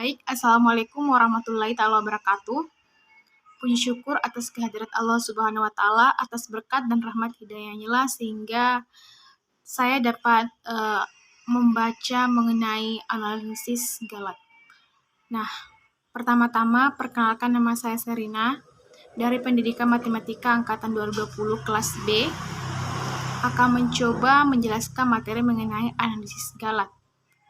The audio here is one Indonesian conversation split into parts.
Baik, Assalamualaikum warahmatullahi ta'ala wabarakatuh. Puji syukur atas kehadirat Allah Subhanahu wa Ta'ala, atas berkat dan rahmat hidayahnya lah, sehingga saya dapat membaca mengenai analisis Galat. Nah, pertama-tama perkenalkan, nama saya Serina dari Pendidikan Matematika Angkatan 2020 kelas B, akan mencoba menjelaskan materi mengenai analisis Galat.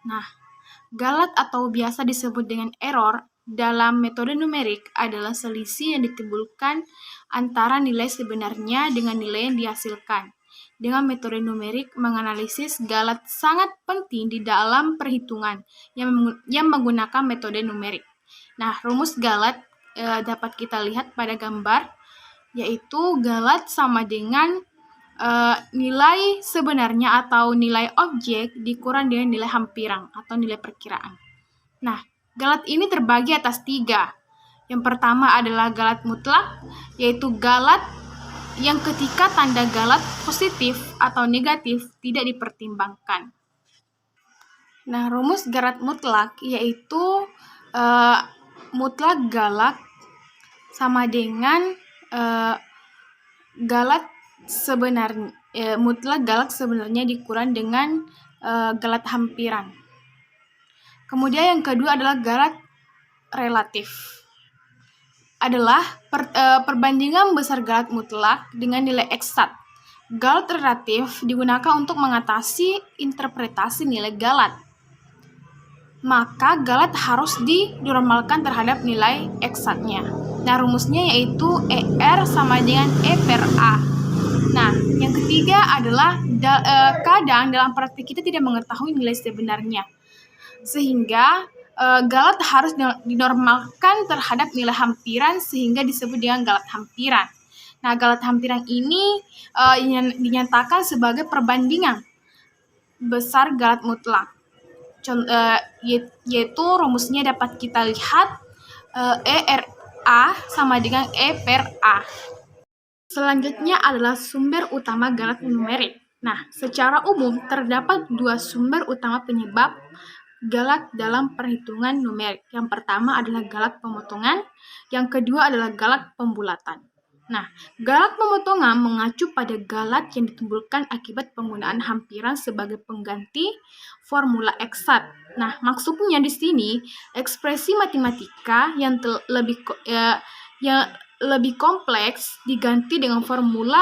Nah, Galat atau biasa disebut dengan error dalam metode numerik adalah selisih yang ditimbulkan antara nilai sebenarnya dengan nilai yang dihasilkan. Dengan metode numerik, menganalisis Galat sangat penting di dalam perhitungan yang menggunakan metode numerik. Nah, rumus Galat dapat kita lihat pada gambar, yaitu Galat sama dengan nilai sebenarnya atau nilai objek dikurang dengan nilai hampiran atau nilai perkiraan. Nah, Galat ini terbagi atas 3. Yang pertama adalah Galat mutlak, yaitu Galat yang ketika tanda Galat positif atau negatif tidak dipertimbangkan. Nah, rumus Galat mutlak yaitu mutlak Galat sama dengan Galat sebenarnya, mutlak Galat sebenarnya dikurang dengan Galat hampiran. Kemudian yang kedua adalah Galat relatif. Adalah perbandingan besar Galat mutlak dengan nilai eksat. Galat relatif digunakan untuk mengatasi interpretasi nilai Galat. Maka Galat harus dinormalkan terhadap nilai eksatnya. Nah, rumusnya yaitu ER sama dengan E per A. Nah, yang ketiga adalah kadang dalam praktik kita tidak mengetahui nilai sebenarnya, sehingga Galat harus dinormalkan terhadap nilai hampiran sehingga disebut dengan Galat hampiran. Nah, Galat hampiran ini dinyatakan sebagai perbandingan besar Galat mutlak. Yaitu rumusnya dapat kita lihat ERA sama dengan E per A. Selanjutnya adalah sumber utama Galat numerik. Nah, secara umum terdapat 2 sumber utama penyebab Galat dalam perhitungan numerik. Yang pertama adalah Galat pemotongan, yang kedua adalah Galat pembulatan. Nah, Galat pemotongan mengacu pada Galat yang ditimbulkan akibat penggunaan hampiran sebagai pengganti formula eksat. Nah, maksudnya di sini ekspresi matematika yang lebih kompleks diganti dengan formula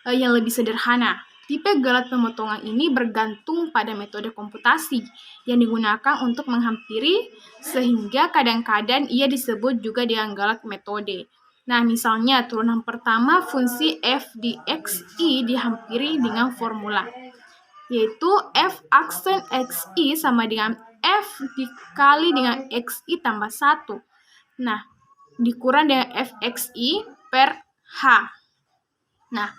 yang lebih sederhana. Tipe Galat pemotongan ini bergantung pada metode komputasi yang digunakan untuk menghampiri, sehingga kadang-kadang ia disebut juga dengan Galat metode. Nah, misalnya turunan pertama fungsi f dxi dihampiri dengan formula, yaitu f aksen xi sama dengan f dikali dengan xi tambah 1. Nah, dikurang dengan fxi per h. Nah,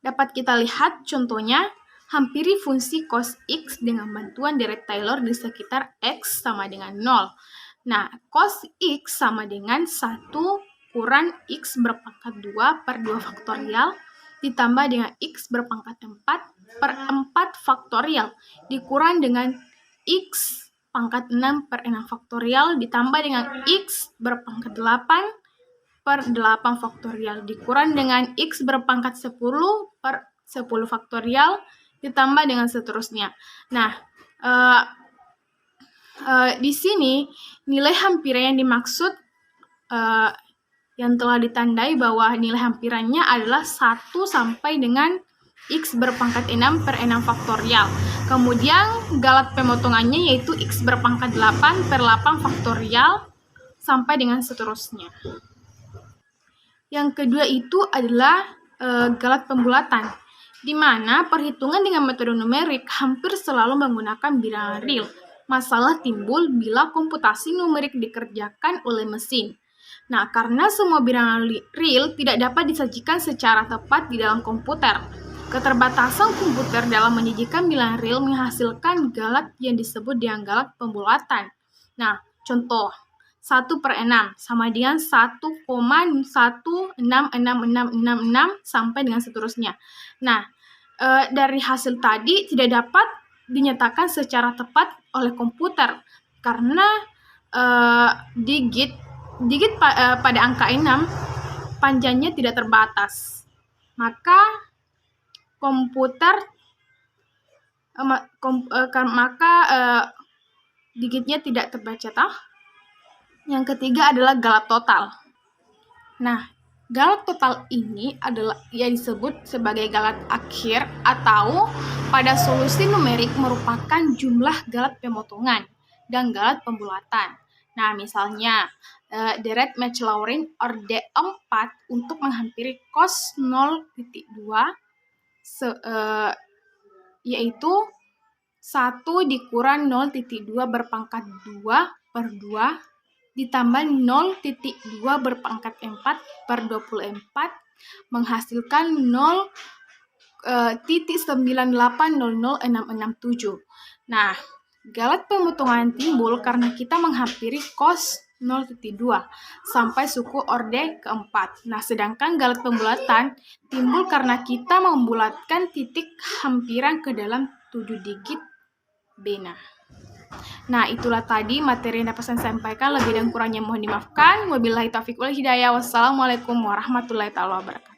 dapat kita lihat contohnya, hampiri fungsi cos x dengan bantuan deret Taylor di sekitar x sama dengan 0. Nah, cos x sama dengan 1 kurang x berpangkat 2 per 2 faktorial ditambah dengan x berpangkat 4 per 4 faktorial dikurang dengan x pangkat 6 per 6 faktorial ditambah dengan x berpangkat 8 per 8 faktorial dikurang dengan x berpangkat 10 per 10 faktorial ditambah dengan seterusnya. Nah, di sini nilai hampiran yang dimaksud yang telah ditandai bahwa nilai hampirannya adalah 1 sampai dengan x berpangkat 6 per 6 faktorial. Kemudian Galat pemotongannya yaitu x berpangkat 8 per 8 faktorial sampai dengan seterusnya. Yang kedua itu adalah Galat pembulatan, di mana perhitungan dengan metode numerik hampir selalu menggunakan bilangan real. Masalah timbul bila komputasi numerik dikerjakan oleh mesin. Nah, karena semua bilangan real tidak dapat disajikan secara tepat di dalam komputer, keterbatasan komputer dalam menyajikan bilangan real menghasilkan Galat yang disebut dengan Galat pembulatan. Nah, contoh 1 per 6 sama dengan 1,166666 sampai dengan seterusnya. Nah, dari hasil tadi tidak dapat dinyatakan secara tepat oleh komputer karena digit pada angka 6 panjangnya tidak terbatas, maka digitnya tidak terbaca toh. Yang ketiga adalah galat total. Nah, galat total ini adalah yang disebut sebagai galat akhir atau pada solusi numerik merupakan jumlah galat pemotongan dan galat pembulatan. Nah, misalnya deret Maclaurin orde 4 untuk menghampiri cos 0,2 yaitu 1 dikurang 0,2 berpangkat 2 per 2 ditambah 0,2 berpangkat 4 per 24 menghasilkan 0,9800667. Nah, galat pemotongan timbul karena kita menghampiri cos 0,2 sampai suku orde keempat. Nah, sedangkan galat pembulatan timbul karena kita membulatkan titik hampiran ke dalam 7 digit bena. Nah, itulah tadi materi yang dapat saya sampaikan. Lebih dan kurangnya mohon dimaafkan. Wabillahi taufiq wal hidayah. Wassalamualaikum warahmatullahi wabarakatuh.